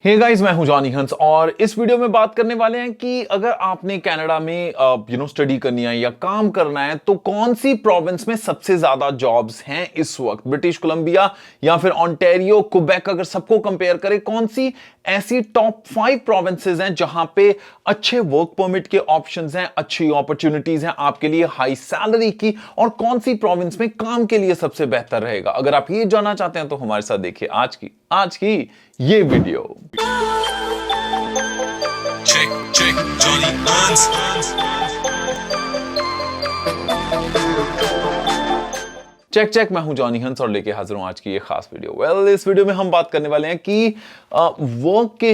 Hey guys, मैं हूं Johnny हंस और इस वीडियो में बात करने वाले हैं कि अगर आपने कनाडा में स्टडी करनी है या काम करना है तो कौन सी प्रोविंस में सबसे ज्यादा जॉब्स हैं इस वक्त। ब्रिटिश कोलंबिया या फिर ओंटारियो, क्वेबेक, अगर सबको कंपेयर करें कौन सी ऐसी टॉप 5 प्रोविंसेस हैं जहां पे अच्छे वर्क परमिट के ऑप्शंस हैं, अच्छी अपॉर्चुनिटीज हैं आपके लिए हाई सैलरी की, और कौन सी प्रोविंस में काम के लिए सबसे बेहतर रहेगा। अगर आप ये जानना चाहते हैं तो हमारे साथ देखिए आज की ये video. Check, Johnny Hans. Check, मैं हूं जॉनी हंस और लेके हाजिर हूं आज की ये खास वीडियो। इस वीडियो में हम बात करने वाले हैं कि वर्क के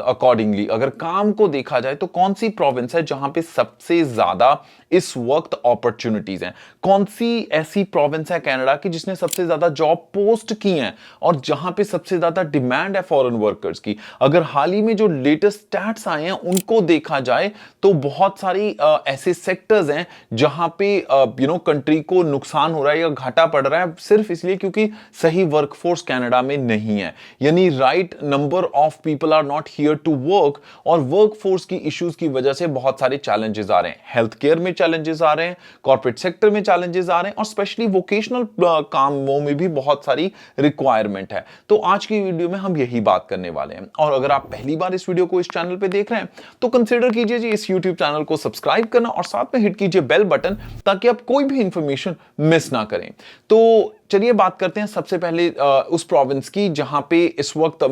अकॉर्डिंगली अगर काम को देखा जाए तो कौन सी प्रोविंस है जहां पे सबसे ज्यादा इस वक्त अपॉर्चुनिटीज हैं। कौन सी ऐसी प्रोविंस है कनाडा की जिसने सबसे ज्यादा जॉब पोस्ट की हैं और जहां पे सबसे ज्यादा डिमांड है फॉरेन वर्कर्स की। अगर हाल ही में जो लेटेस्ट स्टैट्स आए हैं उनको देखा जाए तो बहुत सारी ऐसे सेक्टर्स हैं जहां पे कंट्री को नुकसान हो रहा है या घाटा पड़ रहा है सिर्फ इसलिए क्योंकि सही वर्कफोर्स कनाडा में नहीं है, यानी right number of people are not here to work, और वर्कफोर्स की इश्यूज की वजह से बहुत सारे चैलेंजेस आ रहे हैं। हेल्थ केयर में चैलेंजेस आ रहे हैं, कॉर्पोरेट सेक्टर में चैलेंजेस आ रहे हैं और स्पेशली वोकेशनल कामों में भी बहुत सारी रिक्वायरमेंट है। तो आज की वीडियो में हम यही बात करने वाले हैं। और अगर आप पहली बार इस वीडियो को इस चैनल पे देख रहे हैं तो कंसीडर कीजिए जी इस यूट्यूब चैनल को सब्सक्राइब करना और साथ में हिट कीजिए बेल बटन ताकि आप कोई भी इंफॉर्मेशन मिस ना करें। तो चलिए बात करते हैं सबसे पहले उस प्रोविंस की जहां पे इस वक्त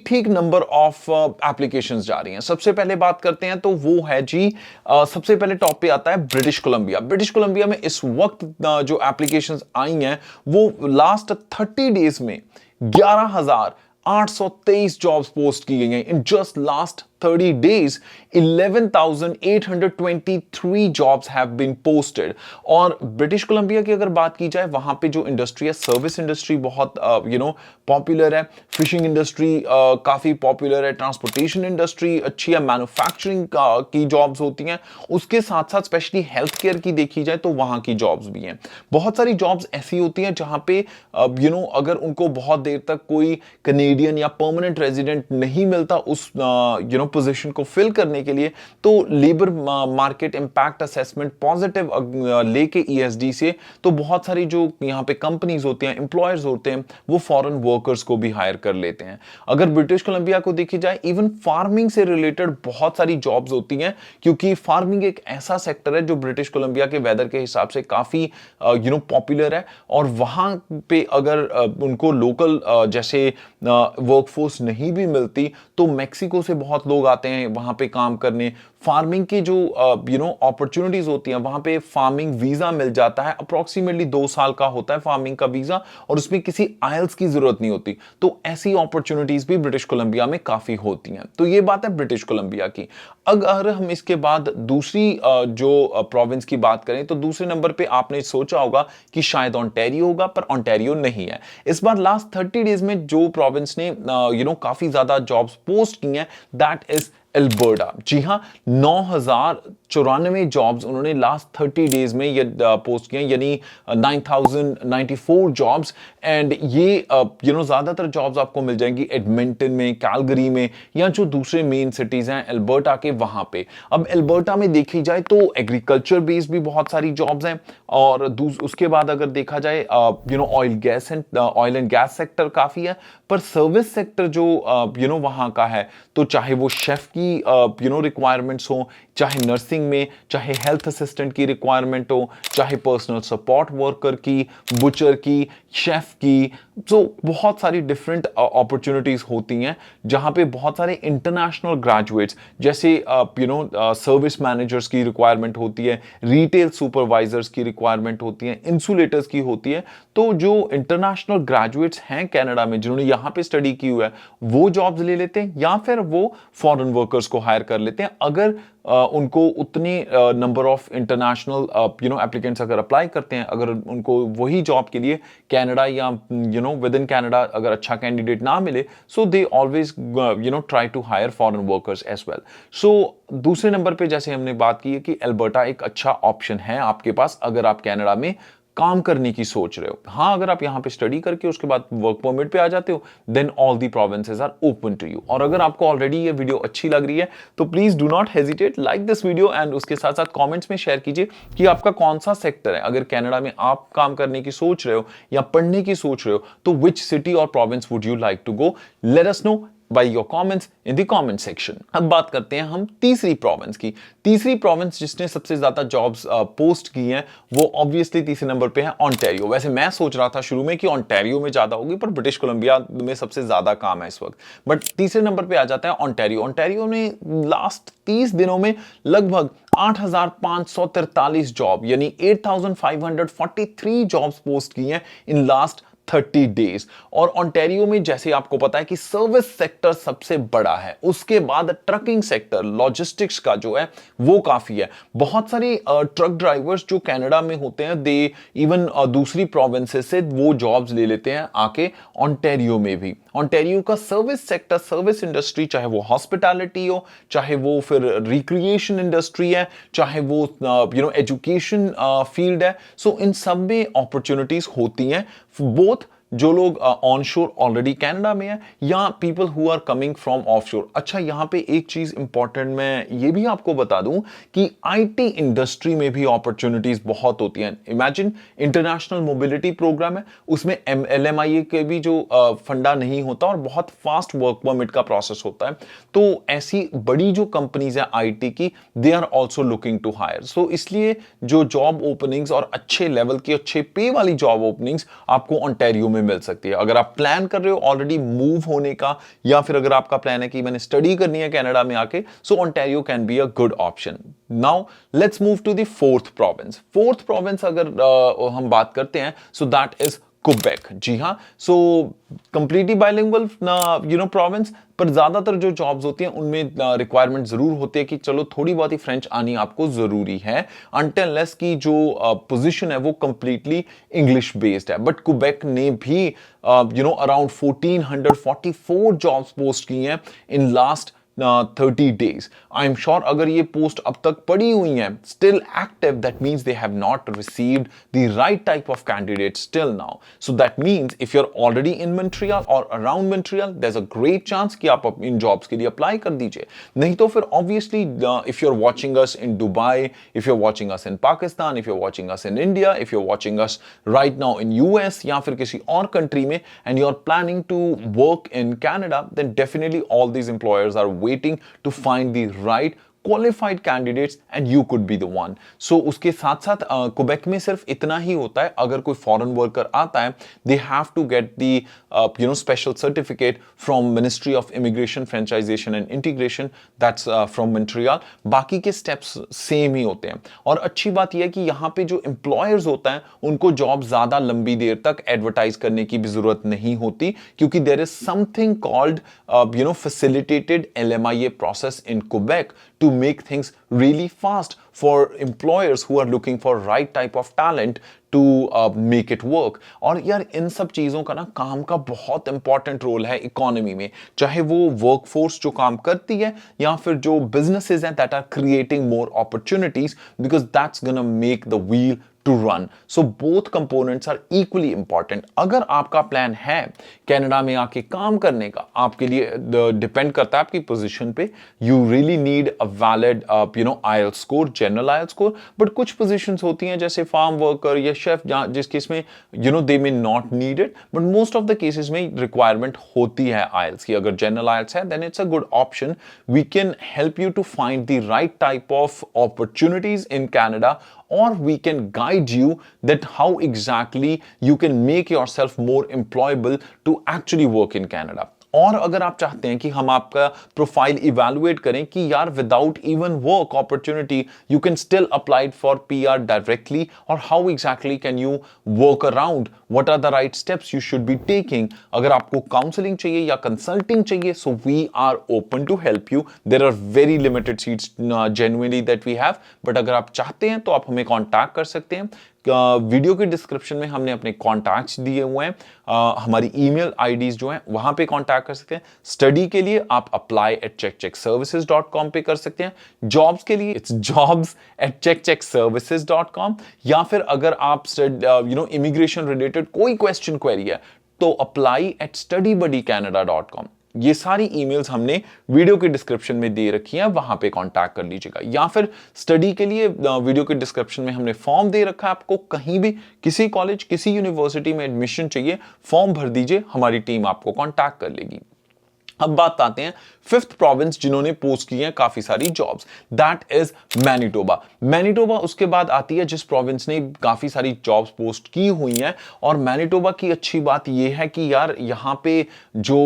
ठीक नंबर ऑफ एप्लीकेशंस जा रही हैं। सबसे पहले बात करते हैं तो वो है जी सबसे पहले टॉप पे आता है ब्रिटिश कोलंबिया। ब्रिटिश कोलंबिया में इस वक्त जो एप्लीकेशंस आई हैं वो लास्ट 30 डेज में 11,823 जॉब्स पोस्ट की गई हैं। In just last 30 days 11,823 jobs have been posted। और ब्रिटिश कोलंबिया की अगर बात की जाए वहां पे जो इंडस्ट्री है, सर्विस इंडस्ट्री बहुत पॉपुलर है, फिशिंग इंडस्ट्री काफी पॉपुलर है, ट्रांसपोर्टेशन इंडस्ट्री अच्छी है, मैन्युफैक्चरिंग की जॉब्स होती हैं। उसके साथ साथ स्पेशली हेल्थ केयर की देखी जाए तो वहां की जॉब्स भी हैं। बहुत सारी जॉब्स ऐसी होती हैं जहां पे अगर उनको बहुत देर तक कोई कनेडियन या परमानेंट रेजिडेंट नहीं मिलता उस पोजीशन को फिल करने के लिए, तो labour market impact assessment positive लेके ईएसडी से तो बहुत सारी जो यहां पे कंपनीज होती हैं, एम्प्लॉयर्स होते हैं, वो फॉरेन वर्कर्स को भी हायर कर लेते हैं। अगर ब्रिटिश कोलंबिया को देखी जाए इवन फार्मिंग से रिलेटेड बहुत सारी जॉब्स होती हैं क्योंकि फार्मिंग एक ऐसा सेक्टर है जो ब्रिटिश कोलंबिया के वेदर के हिसाब से काफी पॉपुलर है। और वहां पे अगर उनको लोकल जैसे वर्कफोर्स नहीं भी मिलती तो मैक्सिको से बहुत लोग आते हैं वहां पे काम करने। फार्मिंग की जो अपॉर्चुनिटीज होती हैं वहां पे फार्मिंग वीजा मिल जाता है, अप्रोक्सीमेटली 2 साल का होता है फार्मिंग का वीजा और उसमें किसी आइल्स की जरूरत नहीं होती। तो ऐसी अपॉर्चुनिटीज भी ब्रिटिश कोलंबिया में काफी होती हैं। तो ये बात है ब्रिटिश कोलंबिया की। अगर हम इसके बाद दूसरी जो प्रोविंस की बात करें तो दूसरे नंबर पे आपने सोचा होगा कि शायद ओंटारियो होगा, पर ओंटारियो नहीं है। इस बार लास्ट 30 डेज में जो प्रोविंस ने काफी ज्यादा जॉब्स पोस्ट की हैं दैट इज एल्बर्टा। जी हां, 9,094 जॉब्स उन्होंने लास्ट 30 डेज में ये पोस्ट किए, यानी 9,094 जॉब्स। एंड ये ज्यादातर जॉब्स आपको मिल जाएंगी एडमिंटन में, कैलगरी में या जो दूसरे मेन सिटीज हैं एल्बर्टा के वहां पे। अब एल्बर्टा में देखी जाए तो एग्रीकल्चर बेस्ड भी बहुत सारी जॉब्स हैं और उसके बाद अगर देखा जाए ऑयल एंड गैस सेक्टर काफी है, पर सर्विस सेक्टर जो वहां का है तो चाहे वो शेफ की रिक्वायरमेंट्स हो, चाहे नर्सिंग में, चाहे हेल्थ असिस्टेंट की रिक्वायरमेंट हो, चाहे पर्सनल सपोर्ट वर्कर की, बुचर की, शेफ की, तो बहुत सारी डिफरेंट अपॉर्चुनिटीज होती हैं जहां पे बहुत सारे इंटरनेशनल ग्रेजुएट्स जैसे सर्विस मैनेजर्स की रिक्वायरमेंट होती है, रिटेल सुपरवाइजर्स की रिक्वायरमेंट होती है, इंसुलेटर्स की होती है। तो जो इंटरनेशनल ग्रेजुएट्स हैं कनाडा में जिन्होंने यहां पे स्टडी की हुई है वो जॉब्स ले लेते हैं या फिर वो फॉरेन वर्कर्स को हायर कर लेते हैं अगर उनको उतने नंबर ऑफ इंटरनेशनल एप्लीकेंट्स अगर अप्लाई करते हैं, अगर उनको वही जॉब के लिए कनाडा या विद इन कनाडा अगर अच्छा कैंडिडेट ना मिले, so they always try to hire foreign workers as well. So दूसरे नंबर पे जैसे हमने बात की है कि एल्बर्टा एक अच्छा ऑप्शन है आपके पास अगर आप कनाडा में काम करने की सोच रहे हो, हाँ अगर आप यहाँ पे स्टडी करके उसके बाद वर्क परमिट पे आ जाते हो, then all the provinces are open to you. और अगर आपको ऑलरेडी ये वीडियो अच्छी लग रही है तो please do not hesitate, like this video and उसके साथ साथ कमेंट्स में शेयर कीजिए कि आपका कौन सा सेक्टर है। अगर कनाडा में आप काम करने की सोच रहे हो या पढ़ने की सोच रहे हो तो विच सिटी और province would you like to go, let us know by your comments in the comment section। अब बात करते हैं हम तीसरी प्रोविंस की। तीसरी प्रोविंस जिसने सबसे ज्यादा जॉब्स पोस्ट की हैं वो ऑब्वियसली तीसरे नंबर पे है ओंटारियो। वैसे मैं सोच रहा था शुरू में कि ओंटारियो में ज्यादा होगी, पर ब्रिटिश कोलंबिया में सबसे ज्यादा काम है इस वक्त। बट तीसरे नंबर पे आ जाता है ओंटारियो। ओंटारियो ने लास्ट 30 दिनों में लगभग 8,543 जॉब यानी 8,543 जॉब्स पोस्ट की हैं इन लास्ट 30 डेज। और ओंटारियो में जैसे आपको पता है कि सर्विस सेक्टर सबसे बड़ा है, उसके बाद ट्रकिंग सेक्टर, लॉजिस्टिक्स का जो है वो काफी है। बहुत सारे ट्रक ड्राइवर्स जो कनाडा में होते हैं दे इवन दूसरी प्रोविंसेस से वो जॉब्स ले लेते हैं आके ओंटारियो में भी। ओंटारियो का सर्विस सेक्टर, सर्विस इंडस्ट्री, चाहे वो हॉस्पिटैलिटी हो, चाहे वो फिर रिक्रिएशन इंडस्ट्री है, चाहे वो एजुकेशन फील्ड है, सो इन सब में अपॉर्चुनिटीज होती हैं। बोथ जो लोग ऑन शोर ऑलरेडी कनाडा में है या people who are coming from offshore. अच्छा यहाँ पे एक चीज इंपॉर्टेंट मैं ये भी आपको बता दूं कि आईटी इंडस्ट्री में भी अपॉर्चुनिटीज बहुत होती हैं। इमेजिन इंटरनेशनल मोबिलिटी प्रोग्राम है, उसमें LMIA के भी जो फंडा नहीं होता और बहुत फास्ट वर्क परमिट का प्रोसेस होता है। तो ऐसी बड़ी जो कंपनीज है आईटी की, they are also looking to hire. So इसलिए जो जॉब ओपनिंग्स और अच्छे लेवल की अच्छे पे वाली जॉब ओपनिंग्स आपको ओंटारियो में मिल सकती है। अगर आप प्लान कर रहे हो ऑलरेडी मूव होने का, या फिर अगर आपका प्लान है कि मैंने स्टडी करनी है कनाडा में आके, so Ontario can be a good option. Now let's move to the fourth province. Fourth province अगर हम बात करते हैं सो दैट इज क्वेबेक। जी हाँ, सो कंप्लीटली बाइलिंगुअल प्रोविंस, पर ज्यादातर जो जॉब्स होती हैं उनमें रिक्वायरमेंट जरूर होती है कि चलो थोड़ी बहुत ही फ्रेंच आनी आपको जरूरी है, अनटिल लेस की जो पोजीशन है वो कंप्लीटली इंग्लिश बेस्ड है। बट क्वेबेक ने भी अराउंड 1444 जॉब्स पोस्ट की हैं in last 30 days। I am sure अगर ये पोस्ट अब तक पड़ी हुई हैं still active, that means they have not received the right type of candidate still now. So that means if you are already in Montreal और around Montreal, there is a great chance कि आप इन jobs के लिए apply कर दीजिए। नहीं तो फिर obviously if you are watching us in Dubai, if you are watching us in Pakistan, if you are watching us in India, if you are watching us right now in US या फिर किसी और country में, and you are planning to work in Canada, then definitely all these employers are waiting to find the right qualified candidates and you could be the one। so उसके साथ साथ Quebec में सिर्फ इतना ही होता है, अगर कोई फॉरेन वर्कर आता है they have to get the special certificate from Ministry of Immigration, Franchisation and Integration, that's from Montreal। बाकी के steps सेम ही होते हैं। और अच्छी बात यह है कि यहाँ पे जो employers होता है उनको जॉब ज्यादा लंबी देर तक एडवर्टाइज करने की भी जरूरत नहीं होती, क्योंकि there is something called facilitated LMIA process in Quebec to make things really fast for employers who are looking for right type of talent to make it work। और यार इन सब चीजों का ना काम का बहुत इंपॉर्टेंट रोल है इकोनॉमी में, चाहे वो वर्कफोर्स जो काम करती है या फिर जो बिजनेसेस हैं that are creating more opportunities, because that's gonna make the wheel to run। So both components are equally important। अगर आपका प्लान है कनाडा में आके काम करने का, आपके लिए डिपेंड करता है आपकी पोजीशन पे, you really need a valid IELTS score, general IELTS score। But कुछ पोजीशंस होती हैं जैसे फार्म वर्कर या शेफ, जिस केस में they may not need it, but most of the cases में रिक्वायरमेंट होती है IELTS की। अगर general IELTS है then it's a good option। We can help you to find the right type of opportunities in Canada, or we can guide you that how exactly you can make yourself more employable to actually work in Canada। और अगर आप चाहते हैं कि हम आपका profile evaluate करें कि यार without even work opportunity you can still apply for PR directly, और how exactly can you work around, what are the right steps you should be taking. अगर आपको काउंसलिंग चाहिए या कंसल्टिंग चाहिए, so we are open to help you. There are very limited seats genuinely that we have, but अगर आप चाहते हैं तो आप हमें कॉन्टैक्ट कर सकते हैं। वीडियो के डिस्क्रिप्शन में हमने अपने कॉन्टैक्ट्स दिए हुए हैं, हमारी ईमेल आईडीज जो हैं वहां पे कॉन्टैक्ट कर सकते हैं। स्टडी के लिए आप apply@checkcheckservices.com पे कर सकते हैं। जॉब्स के लिए इट्स jobs@checkcheckservices.com, या फिर अगर आप इमिग्रेशन रिलेटेड कोई क्वेश्चन क्वेरी है तो apply@studybuddycanada.com। ये सारी ईमेल्स हमने वीडियो के डिस्क्रिप्शन में दे रखी हैं, वहां पे कांटेक्ट कर लीजिएगा। या फिर स्टडी के लिए वीडियो के डिस्क्रिप्शन में हमने फॉर्म दे रखा है, आपको कहीं भी किसी कॉलेज किसी यूनिवर्सिटी में एडमिशन चाहिए, फॉर्म भर दीजिए, हमारी टीम आपको कांटेक्ट कर लेगी। अब बात आते हैं फिफ्थ प्रोविंस जिन्होंने पोस्ट की हैं काफी सारी jobs, that is Manitoba. Manitoba उसके बाद आती है जिस प्रोविंस ने काफी सारी जॉब्स पोस्ट की हुई हैं। और मैनिटोबा की अच्छी बात यह है कि यार यहां पे जो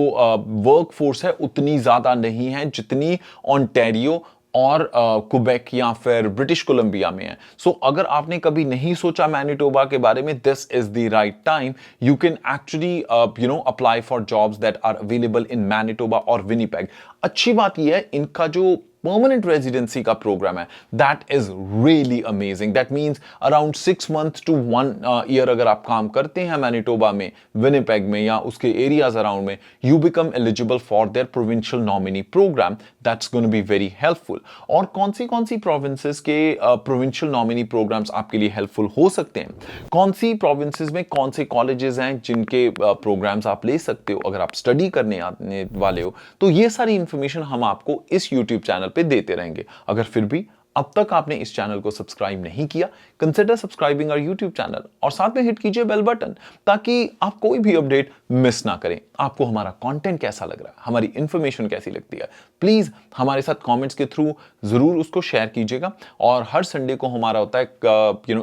वर्क फोर्स है उतनी ज्यादा नहीं है जितनी ओंटारियो और क्वेबेक या फिर ब्रिटिश कोलंबिया में है। सो अगर आपने कभी नहीं सोचा मैनिटोबा के बारे में, this is the right time. You can actually apply for jobs that are available in Manitoba और विनिपेग। अच्छी बात यह है इनका जो परमानेंट रेजिडेंसी का प्रोग्राम है that is really amazing. That means around 6 month to 1 year अगर आप काम करते हैं मैनिटोबा में, विनिपेग में या उसके एरियाज अराउंड में, you become eligible for their provincial nominee program. That's going to be very helpful. और कौन सी प्रोविंसेस के प्रोविंशियल नॉमिनी प्रोग्राम्स आपके लिए हेल्पफुल हो सकते हैं, कौन सी प्रोविंसेस में कौन से कॉलेजेस हैं जिनके प्रोग्राम्स आप ले सकते हो अगर आप स्टडी करने आने वाले हो, तो ये सारी इंफॉर्मेशन हम आपको इस यूट्यूब चैनल पे देते रहेंगे। अगर फिर भी अब तक आपने इस चैनल को सब्सक्राइब नहीं किया, consider subscribing our YouTube channel और साथ में हिट कीजिए बेल बटन ताकि आप कोई भी अपडेट मिस ना करें। आपको हमारा कंटेंट कैसा लग रहा है, हमारी इंफॉर्मेशन कैसी लगती है, प्लीज हमारे साथ कमेंट्स के थ्रू जरूर उसको शेयर कीजिएगा। और हर संडे को हमारा होता है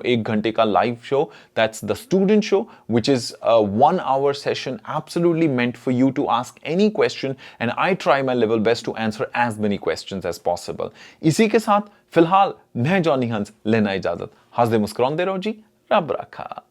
1 घंटे का live show, that's the student show, which is 1 hour session absolutely meant for you to ask any question and I try my level best to answer as many questions as possible. इसी के साथ फिलहाल मैं Johnny हंस लेना इजाजत। हंसदे मुस्कुराते रहो जी, रब रखा।